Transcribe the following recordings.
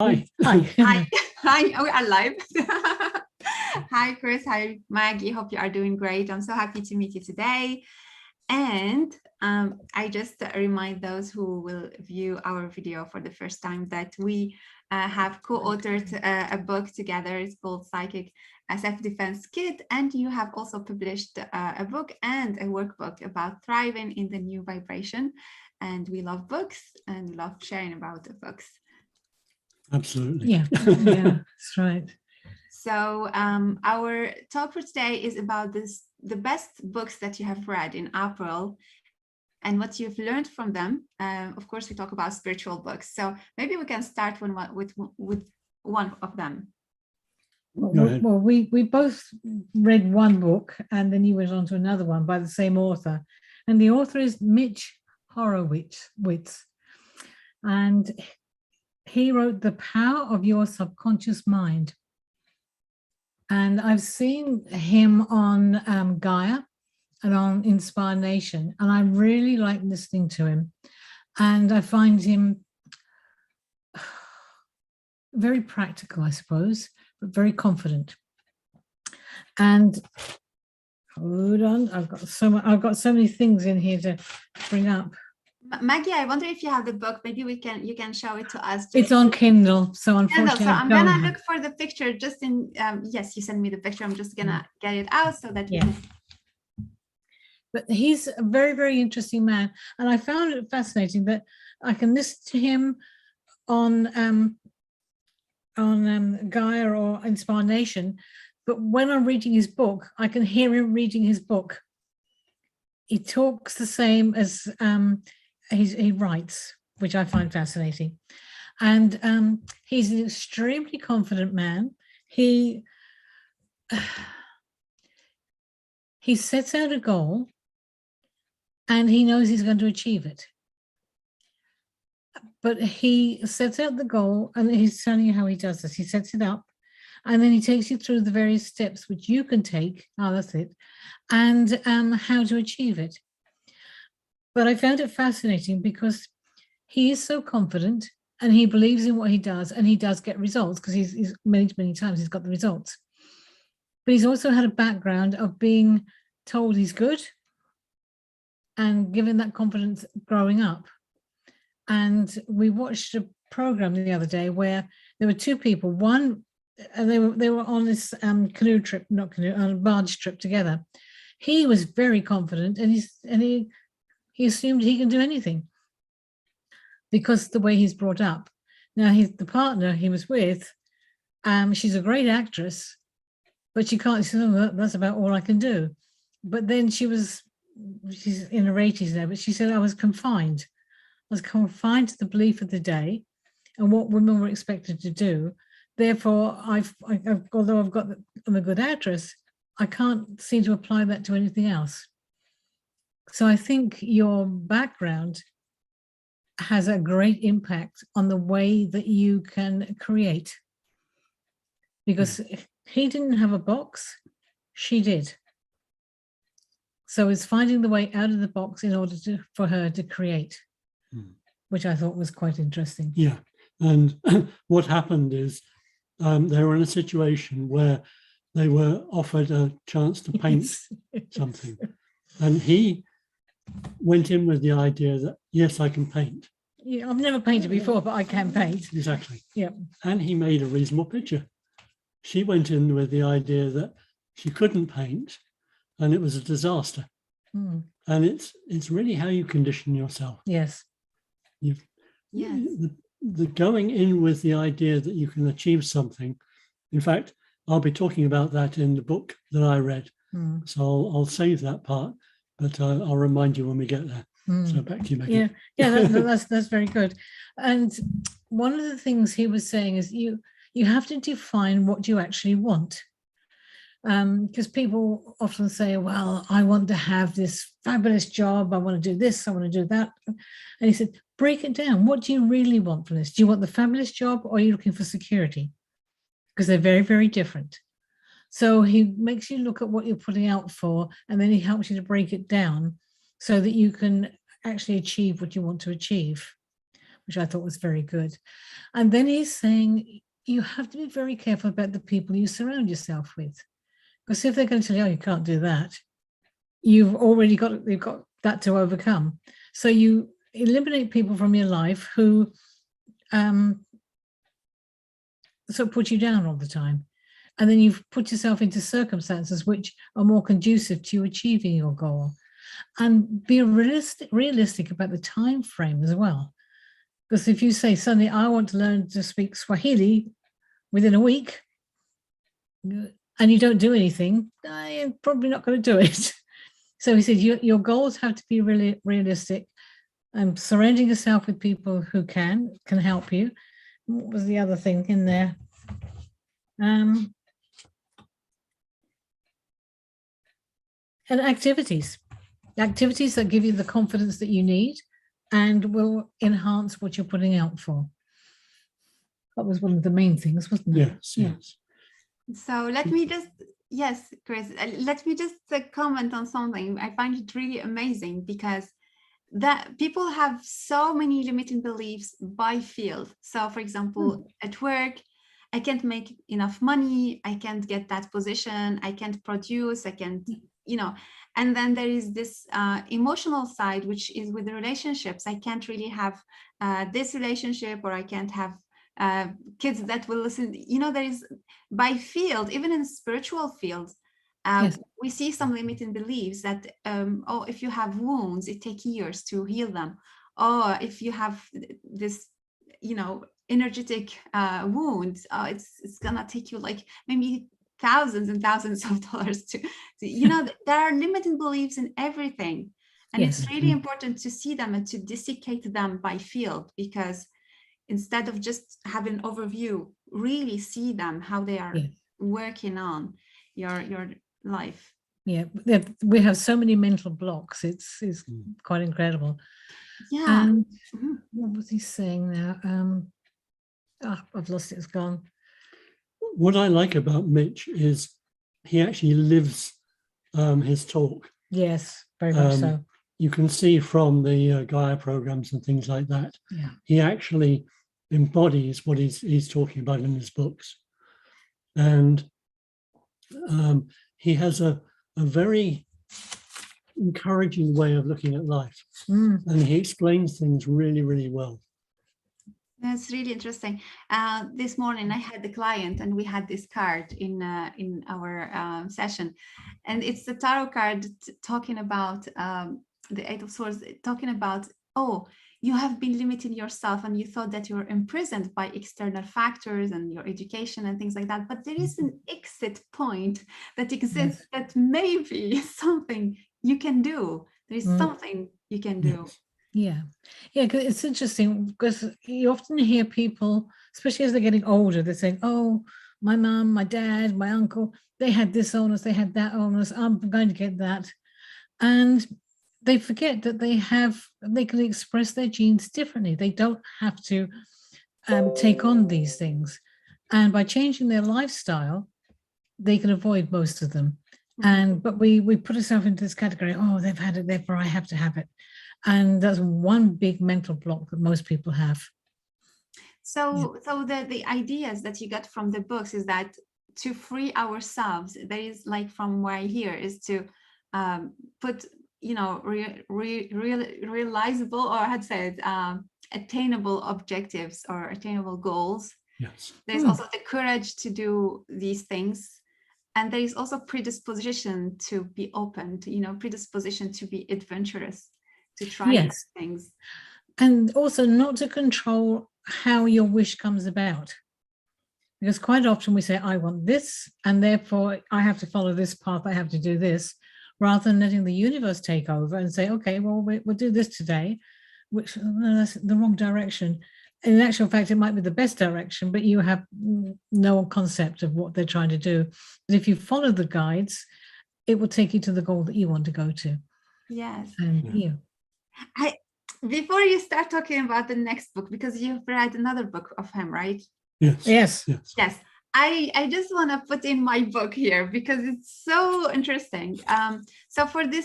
Hi. Hi. Hi. We are live. Hi, Chris. Hi, Maggie. Hope you are doing great. I'm so happy to meet you today. And I just remind those who will view our video for the first time that we have co-authored a book together. It's called Psychic Self-Defense Kit. And you have also published a book and a workbook about thriving in the new vibration. And we love books and love sharing about the books. Absolutely. Yeah, that's right. So our talk for today is about the best books that you have read in April and what you've learned from them. Of course, we talk about spiritual books. So maybe we can start with one of them. Well, we both read one book and then you went on to another one by the same author. And the author is Mitch Horowitz. And he wrote The Power of Your Subconscious Mind. And I've seen him on Gaia and on Inspire Nation, and I really like listening to him. And I find him very practical, I suppose, but very confident. And hold on, I've got so many things in here to bring up. Maggie, I wonder if you have the book. Maybe you can show it to us. It's on Kindle, so unfortunately, so I'm gonna look for the picture. Just in yes, you sent me the picture. I'm just gonna get it out so that But he's a very, very interesting man, and I found it fascinating that I can listen to him on Gaia or Inspire Nation, but when I'm reading his book, I can hear him reading his book. He talks the same as he writes, which I find fascinating. And he's an extremely confident man. He sets out a goal and he knows he's going to achieve it. But he sets out the goal and he's telling you how he does this. He sets it up and then he takes you through the various steps which you can take, that's it, and how to achieve it. But I found it fascinating because he is so confident and he believes in what he does and he does get results because he's many times he's got the results. But he's also had a background of being told he's good and given that confidence growing up. And we watched a program the other day where there were two people. One, they were on this on a barge trip together. He was very confident and he assumed he can do anything because the way he's brought up. Now, the partner he was with, she's a great actress, but she can't, she said, oh, that's about all I can do. But then she's in her 80s now, but she said, I was confined. I was confined to the belief of the day and what women were expected to do. Therefore, although I'm a good actress, I can't seem to apply that to anything else. So I think your background has a great impact on the way that you can create. Because he didn't have a box, she did. So it's finding the way out of the box in order for her to create, which I thought was quite interesting. Yeah, and what happened is they were in a situation where they were offered a chance to paint something. And he went in with the idea that, yes, I can paint. Yeah, I've never painted before, but I can paint. Exactly. Yeah. And he made a reasonable picture. She went in with the idea that she couldn't paint and it was a disaster. And it's really how you condition yourself. Yes. The going in with the idea that you can achieve something. In fact, I'll be talking about that in the book that I read. So I'll save that part, but I'll remind you when we get there. So back to you, Maggie. Yeah, that's very good. And one of the things he was saying is you have to define what you actually want. Because people often say, well, I want to have this fabulous job. I want to do this. I want to do that. And he said, break it down. What do you really want from this? Do you want the fabulous job or are you looking for security? Because they're very, very different. So he makes you look at what you're putting out for, and then he helps you to break it down so that you can actually achieve what you want to achieve. which I thought was very good. And then he's saying you have to be very careful about the people you surround yourself with, because if they're going to tell you, oh, you can't do that, you've got that to overcome. So you eliminate people from your life who sort of put you down all the time. And then you've put yourself into circumstances which are more conducive to you achieving your goal. And be realistic about the time frame as well. Because if you say suddenly, I want to learn to speak Swahili within a week, and you don't do anything, you're probably not going to do it. So he said, your goals have to be really realistic, and surrounding yourself with people who can help you. What was the other thing in there? And activities that give you the confidence that you need and will enhance what you're putting out for. That was one of the main things, wasn't it? Yes. So let me just, yes, Chris, let me just comment on something. I find it really amazing because that people have so many limiting beliefs by field. So for example, at work, I can't make enough money, I can't get that position, I can't produce, I can't, and then there is this emotional side, which is with the relationships. I can't really have this relationship, or I can't have kids that will listen. There is by field, even in spiritual fields, we see some limiting beliefs that, if you have wounds, it takes years to heal them. Or if you have this, energetic wound, it's gonna take you like maybe thousands and thousands of dollars to there are limiting beliefs in everything, and it's really important to see them and to dissecate them by field, because instead of just having an overview, really see them, how they are working on your life. We have so many mental blocks, it's quite incredible. What was he saying now? I've lost it, it's gone. What I like about Mitch is he actually lives his talk. Yes, very much so. You can see from the Gaia programs and things like that. Yeah. He actually embodies what he's talking about in his books. And he has a very encouraging way of looking at life. And he explains things really, really well. That's really interesting. This morning I had the client, and we had this card in our session, and it's the tarot card talking about the Eight of Swords, talking about, you have been limiting yourself, and you thought that you're imprisoned by external factors and your education and things like that. But there is an exit point that exists, that maybe something you can do. There is something you can do. Yeah, because it's interesting, because you often hear people, especially as they're getting older, they're saying, oh, my mum, my dad, my uncle, they had this illness, they had that illness, I'm going to get that. And they forget that they can express their genes differently. They don't have to take on these things. And by changing their lifestyle, they can avoid most of them. But we put ourselves into this category, they've had it, therefore I have to have it. And that's one big mental block that most people have. So the ideas that you got from the books is that to free ourselves, there is, like from what I hear, is to put, realizable, or how to say it, attainable objectives or attainable goals. Yes. There's also the courage to do these things. And there is also predisposition to be open, to, predisposition to be adventurous, to try things. And also not to control how your wish comes about. Because quite often we say, I want this, and therefore I have to follow this path, I have to do this, rather than letting the universe take over and say, okay, well, we'll do this today, which that's the wrong direction. In actual fact, it might be the best direction, but you have no concept of what they're trying to do. But if you follow the guides, it will take you to the goal that you want to go to. Yes. And before you start talking about the next book, because you've read another book of him, right? Yes. I just want to put in my book here because it's so interesting. So for the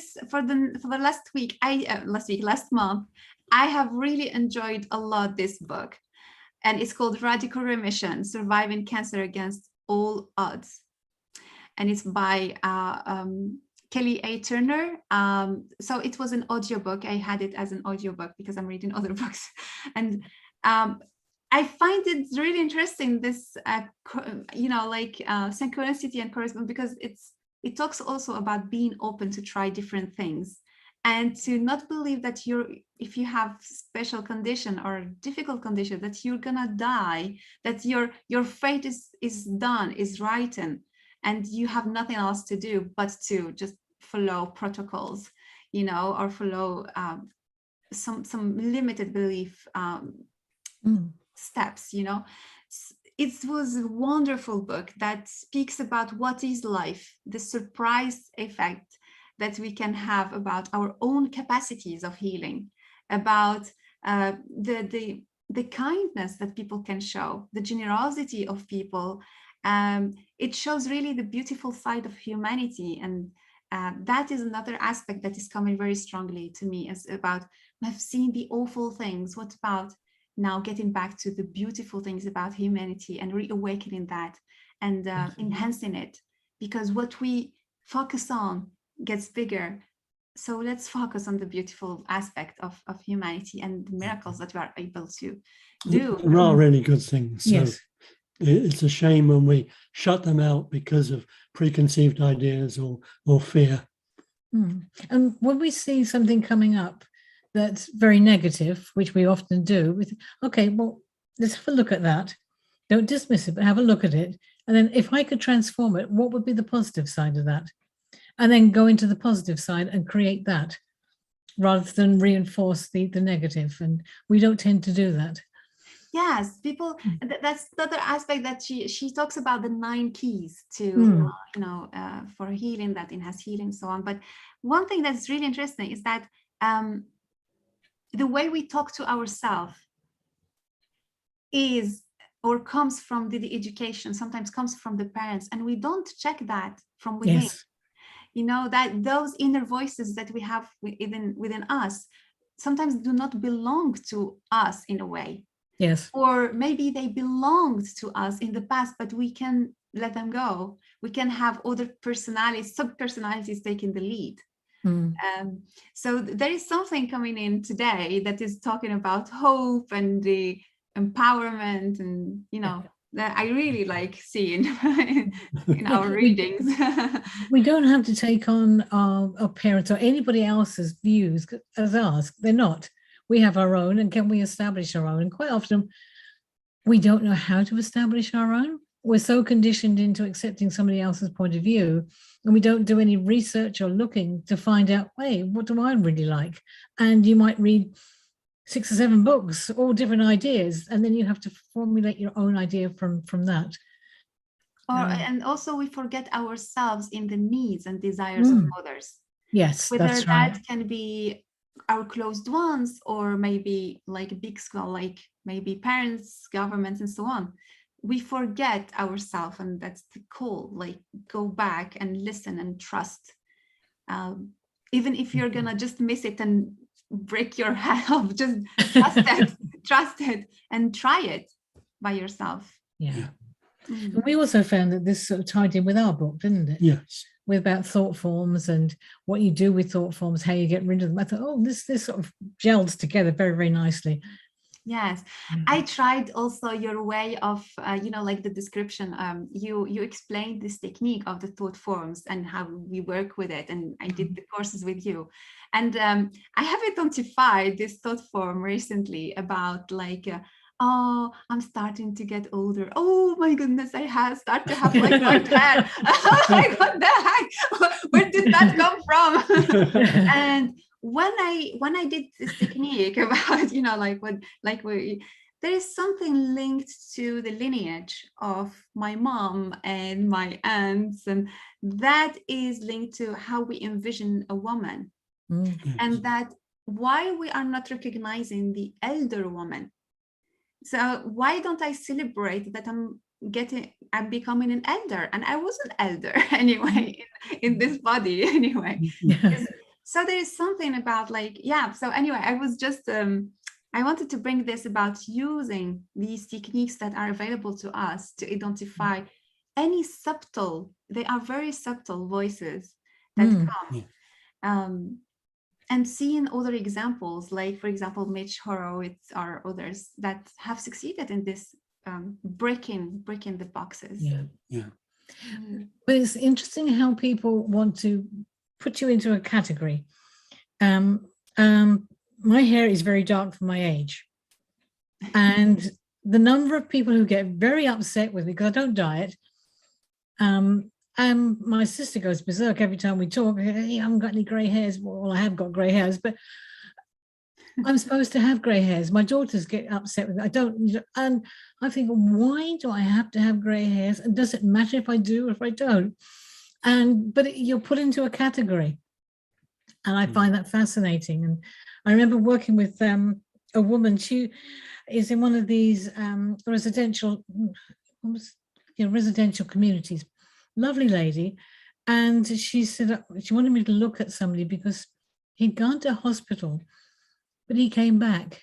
last month, I have really enjoyed a lot this book, and it's called Radical Remission: Surviving Cancer Against All Odds. And it's by Kelly A. Turner. So it was an audiobook. I had it as an audiobook because I'm reading other books. And I find it really interesting, this, synchronicity and correspondence, because it talks also about being open to try different things and to not believe that if you have special condition or difficult condition, that you're gonna die, that your fate is done, is written, and you have nothing else to do but to just follow protocols, or follow some limited belief steps. It was a wonderful book that speaks about what is life, the surprise effect that we can have about our own capacities of healing, about the kindness that people can show, the generosity of people. It shows really the beautiful side of humanity, and that is another aspect that is coming very strongly to me, as about, I've seen the awful things. What about now getting back to the beautiful things about humanity and reawakening that and enhancing it? Because what we focus on gets bigger. So let's focus on the beautiful aspect of humanity and the miracles that we are able to do. There are really good things. So Yes. it's a shame when we shut them out because of preconceived ideas or fear. And when we see something coming up that's very negative, which we often do, we think, okay, well, let's have a look at that. Don't dismiss it, but have a look at it. And then if I could transform it, what would be the positive side of that? And then go into the positive side and create that, rather than reinforce the negative. And we don't tend to do that. Yes, people, that's the other aspect that she talks about, the 9 keys to, for healing, that enhance healing, so on. But one thing that's really interesting is that the way we talk to ourselves is, or comes from the education, sometimes comes from the parents, and we don't check that from within. Yes. That those inner voices that we have within us sometimes do not belong to us in a way. Yes. Or maybe they belonged to us in the past, but we can let them go. We can have other personalities, sub-personalities taking the lead. So there is something coming in today that is talking about hope and the empowerment, and that I really like seeing in our readings. We don't have to take on our parents or anybody else's views as ours. They're not. We have our own, and can we establish our own? And quite often we don't know how to establish our own. We're so conditioned into accepting somebody else's point of view, and we don't do any research or looking to find out, hey, what do I really like? And you might read 6 or 7 books, all different ideas, and then you have to formulate your own idea from that. And also we forget ourselves in the needs and desires of others. Yes, whether that's right. That can be our closed ones, or maybe like a big scale, like maybe parents, governments, and so on. We forget ourselves, and that's the call, like go back and listen and trust. Even if you're gonna just miss it and break your head off, just trust it and try it by yourself. Yeah. And we also found that this sort of tied in with our book, didn't it? Yes. With about thought forms and what you do with thought forms, how you get rid of them. I thought, oh, this sort of gels together very, very nicely. Yes, I tried also your way of, like the description. You explained this technique of the thought forms and how we work with it, and I did the courses with you. And I have identified this thought form recently about like, oh, I'm starting to get older. Oh my goodness, I have started to have like white hair. Oh my God, the heck? Where did that come from? And when I did this technique about, there is something linked to the lineage of my mom and my aunts, and that is linked to how we envision a woman. And that why we are not recognizing the elder woman. So why don't I celebrate that I'm becoming an elder, and I was an elder anyway in this body anyway. So there is something about like, yeah. So anyway, I was just, I wanted to bring this about using these techniques that are available to us to identify any subtle, they are very subtle voices that come. And seeing other examples, like, for example, Mitch, Horowitz, or others that have succeeded in this breaking the boxes. But it's interesting how people want to put you into a category. My hair is very dark for my age. And the number of people who get very upset with me because I don't dye it. And my sister goes berserk every time we talk. Hey, I haven't got any grey hairs. Well, I have got grey hairs, but I'm supposed to have grey hairs. My daughters get upset with me. I don't. And I think, why do I have to have grey hairs? And does it matter if I do or if I don't? But you're put into a category. And I find that fascinating. And I remember working with a woman. She is in one of these residential communities. Lovely lady. And she said she wanted me to look at somebody because he'd gone to hospital, but he came back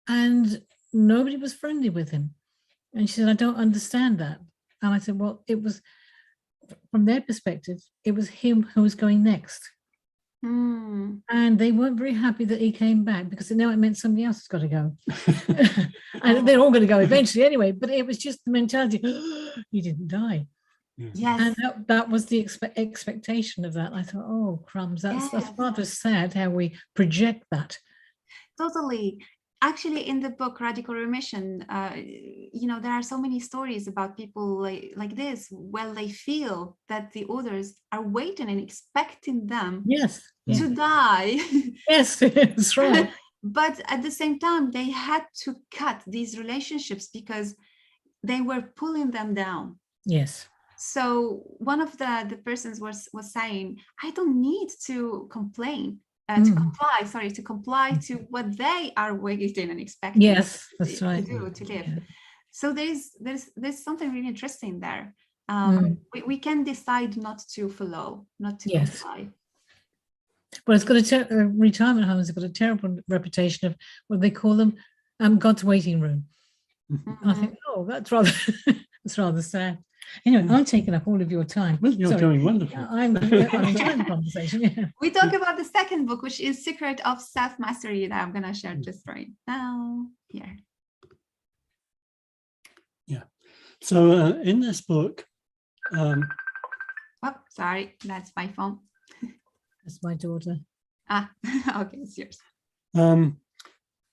and nobody was friendly with him. And she said, I don't understand that. And I said, well, it was, from their perspective, it was him who was going next. And they weren't very happy that he came back because now it meant somebody else has got to go. And they're all going to go eventually anyway, but it was just the mentality, he didn't die. Yes. And that was the expectation of that. I thought, oh, crumbs, that's rather sad how we project that. Totally. Actually, in the book Radical Remission, there are so many stories about people like this, well, they feel that the others are waiting and expecting them to die. Yes, that's right. But at the same time, they had to cut these relationships because they were pulling them down. Yes. So one of the persons was saying, I don't need to complain. To comply to what they are waiting and expecting. Yes, that's right. To live. Yeah. So there's something really interesting there. We can decide not to follow, not to comply. Well, it's got retirement homes have got a terrible reputation of what they call them, God's waiting room. And I think, oh, that's rather sad. Anyway, I'm taking up all of your time. Well, you're doing wonderful. I'm enjoying the conversation. Yeah. We talk about the second book, which is Secret of Self-Mastery, that I'm going to share just right now here. Yeah. So in this book... sorry, that's my phone. That's my daughter. Okay, it's yours.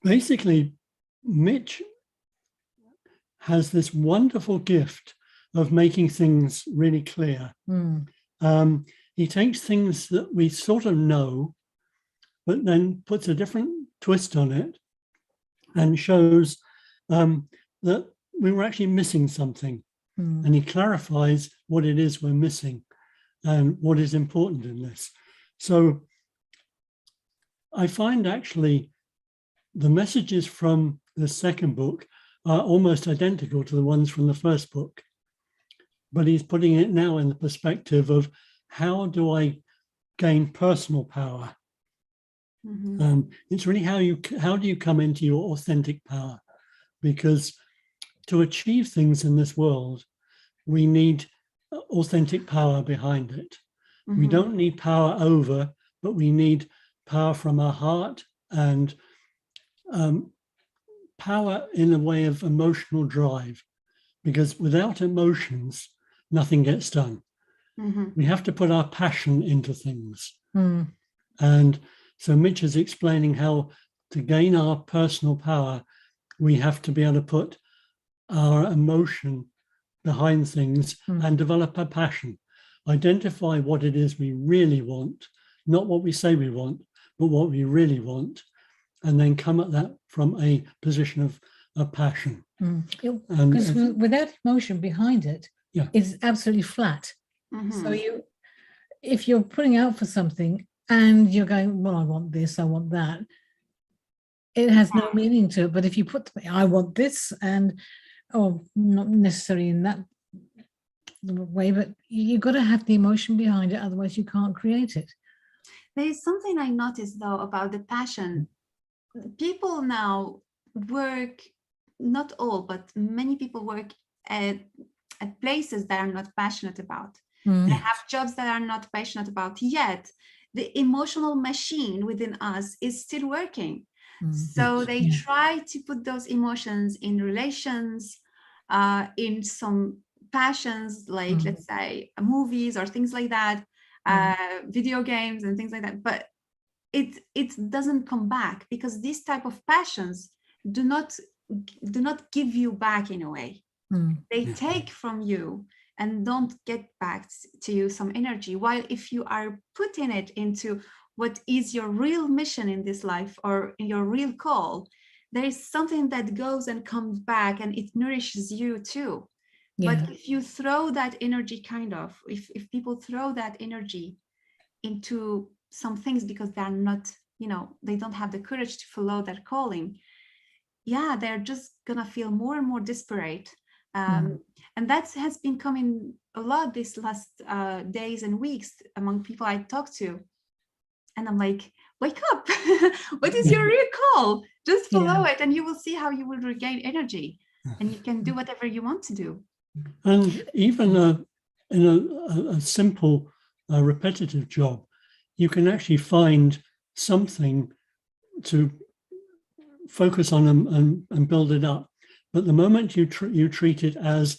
Basically, Mitch has this wonderful gift of making things really clear. He takes things that we sort of know, but then puts a different twist on it and shows that we were actually missing something. And he clarifies what it is we're missing and what is important in this. So I find actually the messages from the second book are almost identical to the ones from the first book. But he's putting it now in the perspective of how do I gain personal power? It's really how do you come into your authentic power? Because to achieve things in this world, we need authentic power behind it. We don't need power over, but we need power from our heart and power in a way of emotional drive. Because without emotions, nothing gets done. We have to put our passion into things. And so Mitch is explaining how to gain our personal power, we have to be able to put our emotion behind things and develop a passion. Identify what it is we really want, not what we say we want, but what we really want, and then come at that from a position of passion. Because without emotion behind it, it's absolutely flat. So if you're putting out for something and you're going, well, I want this, I want that, it has no meaning to it. But if you put, I want this, and not necessarily in that way, but you've got to have the emotion behind it, otherwise you can't create it. There is something I noticed though about the passion. People now work, not all, but many people work at places that are not passionate about. They have jobs that are not passionate about, yet the emotional machine within us is still working. So they try to put those emotions in relations, in some passions, like let's say movies or things like that, video games and things like that. But it doesn't come back, because these type of passions do not give you back in a way. They take from you and don't get back to you some energy. While if you are putting it into what is your real mission in this life, or your real call, there is something that goes and comes back, and it nourishes you too. But if you throw that energy, if people throw that energy into some things because they're not, they don't have the courage to follow their calling, they're just gonna feel more and more desperate. And that has been coming a lot these last days and weeks among people I talk to. And I'm like, wake up. What is your real call? Just follow it, and you will see how you will regain energy, and you can do whatever you want to do. And even in a simple repetitive job, you can actually find something to focus on and build it up. But the moment you treat it as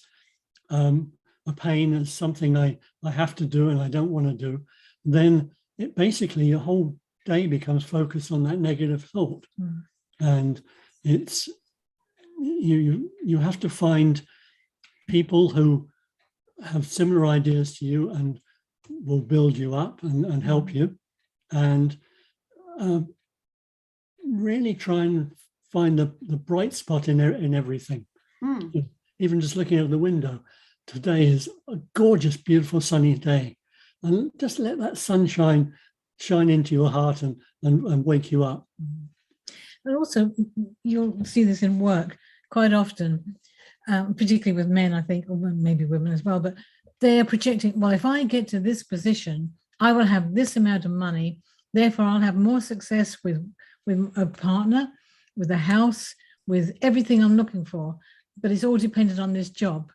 a pain, as something I have to do and I don't want to do, then it basically, your whole day becomes focused on that negative thought. And it's you have to find people who have similar ideas to you and will build you up and help you, and really try and find the bright spot in everything. Even just looking out the window, today is a gorgeous, beautiful, sunny day, and just let that sunshine shine into your heart and wake you up. And also, you'll see this in work quite often, particularly with men, I think, or maybe women as well, but they're projecting, well, if I get to this position, I will have this amount of money, therefore I'll have more success with a partner, with a house, with everything I'm looking for. But it's all dependent on this job,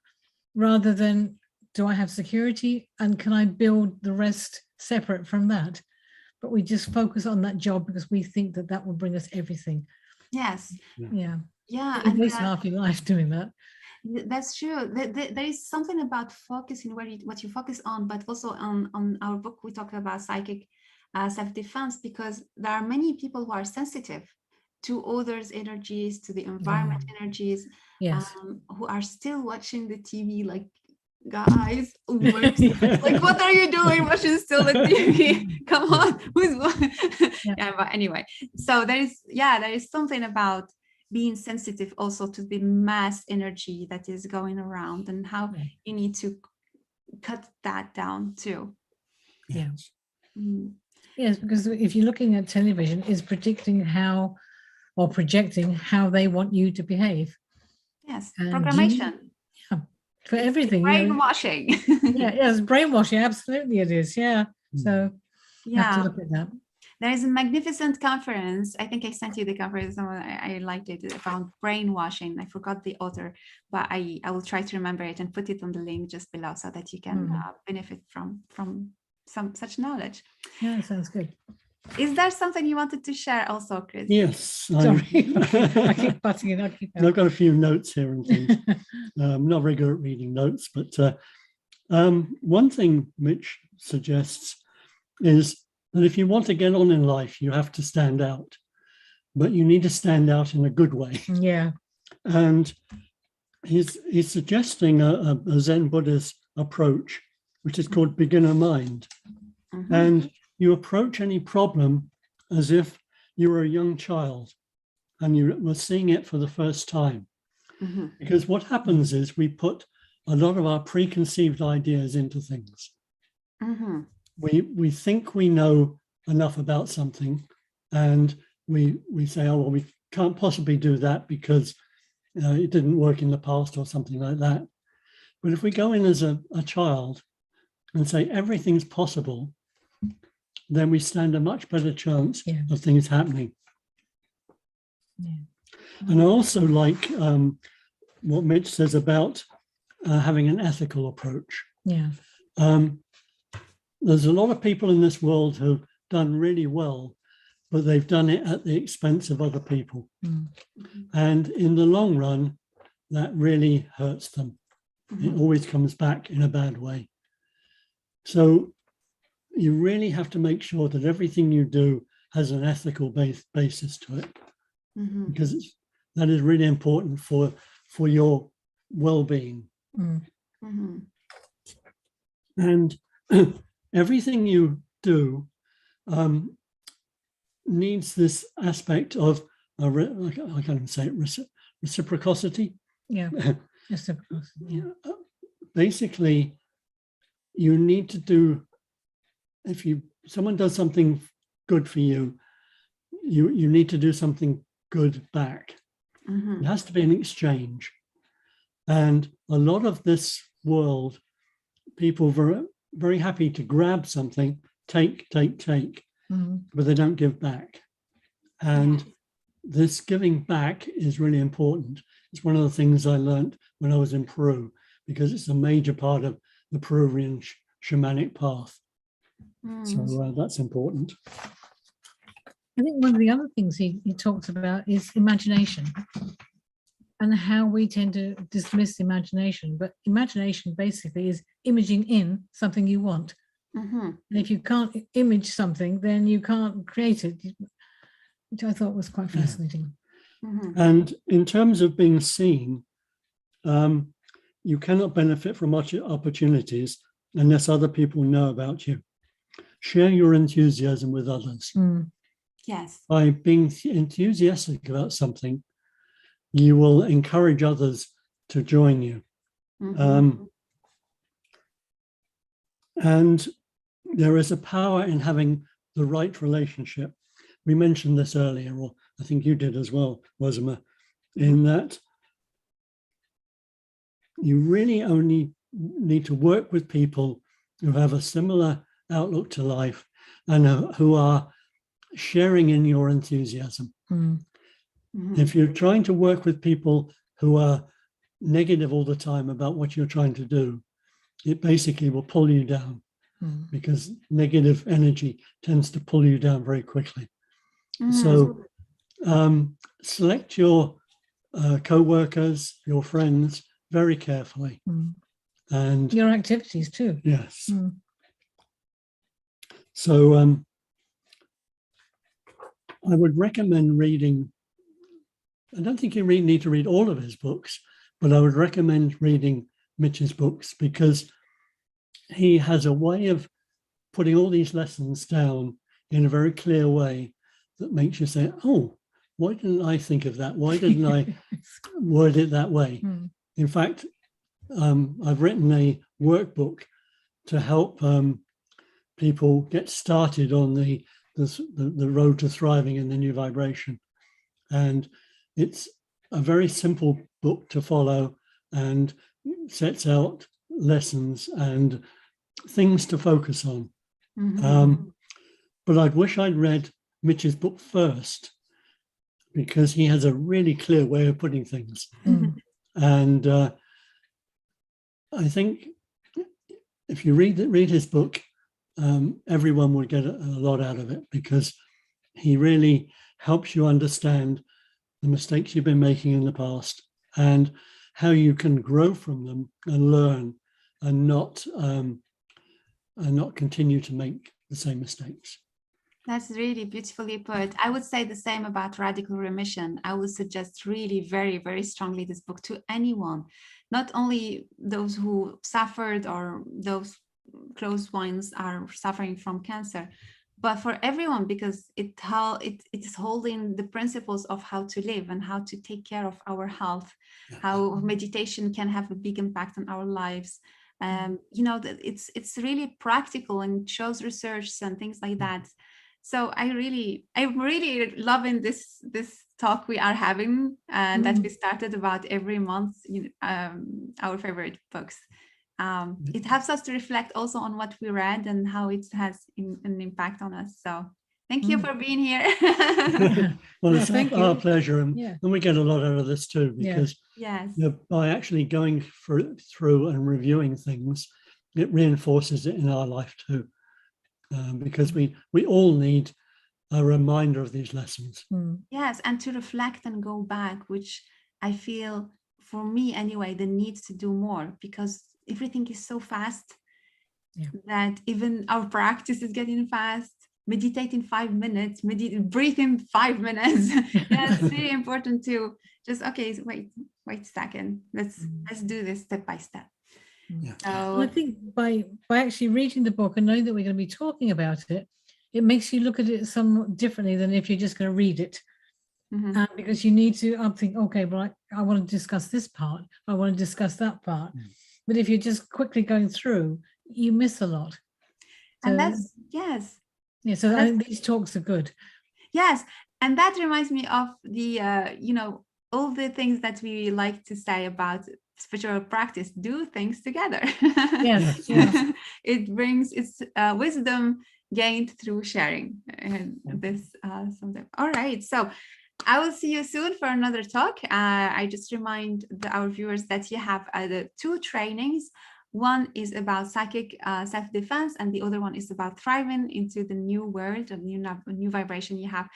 rather than, do I have security and can I build the rest separate from that? But we just focus on that job because we think that will bring us everything. Yes. Yeah. And waste half your life doing that. That's true. There is something about focusing what you focus on, but also on our book we talk about psychic self-defense, because there are many people who are sensitive to others' energies, to the environment energies, who are still watching the TV like, guys, like, what are you doing watching still the TV? Come on, but anyway, so there is something about being sensitive also to the mass energy that is going around, and how you need to cut that down too. Yes, because if you're looking at television, it's projecting how they want you to behave. Yes, and programmation. For everything. Brainwashing. Yes, brainwashing, absolutely it is. So you have to look at that. There is a magnificent conference. I think I sent you the conference. I liked it, about brainwashing. I forgot the author, but I will try to remember it and put it on the link just below so that you can benefit from some such knowledge. Yeah, sounds good. Is there something you wanted to share also, Chris? Yes. I keep butting in. I've got a few notes here and things. I'm not very good at reading notes, but one thing Mitch suggests is that if you want to get on in life, you have to stand out, but you need to stand out in a good way. Yeah. And he's suggesting a Zen Buddhist approach, which is called beginner mind. And you approach any problem as if you were a young child and you were seeing it for the first time. Because what happens is we put a lot of our preconceived ideas into things. We think we know enough about something, and we say, oh, well, we can't possibly do that because it didn't work in the past or something like that. But if we go in as a child and say everything's possible, then we stand a much better chance of things happening. Yeah. And I also like what Mitch says about having an ethical approach. Yeah. There's a lot of people in this world who've done really well, but they've done it at the expense of other people. Mm. And in the long run, that really hurts them. It always comes back in a bad way. So you really have to make sure that everything you do has an ethical basis to it, because that is really important for your well-being. Mm. And everything you do needs this aspect of, I can't even say it, reciprocity. Yeah. Reciprocity. Yeah. Basically, you need to do, if someone does something good for you, you need to do something good back. It has to be an exchange. And a lot of this world, people are very happy to grab something, take, but they don't give back. And this giving back is really important. It's one of the things I learned when I was in Peru, because it's a major part of the Peruvian shamanic path. So that's important. I think one of the other things he talks about is imagination, and how we tend to dismiss imagination. But imagination basically is imaging in something you want. And if you can't image something, then you can't create it, which I thought was quite fascinating. And in terms of being seen, you cannot benefit from much opportunities unless other people know about you. Share your enthusiasm with others. Yes. By being enthusiastic about something, you will encourage others to join you. And there is a power in having the right relationship. We mentioned this earlier, or I think you did as well, Wazima, in that you really only need to work with people who have a similar outlook to life and who are sharing in your enthusiasm. If you're trying to work with people who are negative all the time about what you're trying to do, it basically will pull you down, because negative energy tends to pull you down very quickly. So select your co-workers, your friends very carefully. And your activities too. Yes. So I would recommend reading, I don't think you really need to read all of his books, but I would recommend reading Mitch's books, because he has a way of putting all these lessons down in a very clear way that makes you say, oh, why didn't I think of that? Why didn't I word it that way? In fact, I've written a workbook to help people get started on the road to thriving in the new vibration. And it's a very simple book to follow and sets out lessons and things to focus on. But I'd wish I'd read Mitch's book first, because he has a really clear way of putting things. And I think if you read his book, everyone will get a lot out of it, because he really helps you understand the mistakes you've been making in the past and how you can grow from them and learn and not continue to make the same mistakes. That's really beautifully put. I would say the same about Radical Remission. I would suggest really very, very strongly this book to anyone, not only those who suffered or those close ones are suffering from cancer, but for everyone, because it is holding the principles of how to live and how to take care of our health, how meditation can have a big impact on our lives. You know, that it's really practical and shows research and things like that. So I'm really loving this talk we are having, and that we started about every month, our favorite books. it helps us to reflect also on what we read and how it has an impact on us. So thank you for being here. Well, Yeah, it's thank our you. pleasure, and we get a lot out of this too, Yeah. because Yes. by actually going through and reviewing things, it reinforces it in our life too, because we all need a reminder of these lessons. Yes, and to reflect and go back, which I feel, for me anyway, the need to do more, because everything is so fast that even our practice is getting fast. Meditate in 5 minutes, breathe in 5 minutes. Yeah, it's really important to just, okay, wait a second. Let's do this step by step. Yeah. So I think by actually reading the book and knowing that we're going to be talking about it, it makes you look at it somewhat differently than if you're just going to read it. Because you need to think, okay, well, I want to discuss this part, I want to discuss that part. But if you're just quickly going through, you miss a lot. And that's, yes. Yeah, so I think these talks are good. Yes, and that reminds me of the, you know, all the things that we like to say about spiritual practice, do things together. Yes, It brings its wisdom gained through sharing. And this, something. All right, so I will see you soon for another talk. I just remind our viewers that you have the 2 trainings. One is about psychic self-defense, and the other one is about thriving into the new world, a new vibration. You have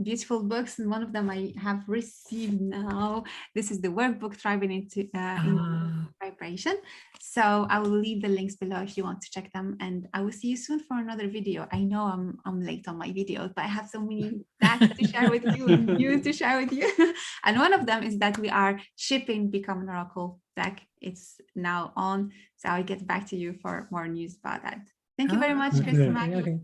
beautiful books, and one of them I have received now. This is the workbook, Thriving into Vibration. So I will leave the links below if you want to check them, and I will see you soon for another video. I know I'm late on my videos, but I have so many facts to share with you and news to share with you. And one of them is that we are shipping Become an Oracle deck. It's now on, so I'll get back to you for more news about that. Thank you very much, Chris. Okay.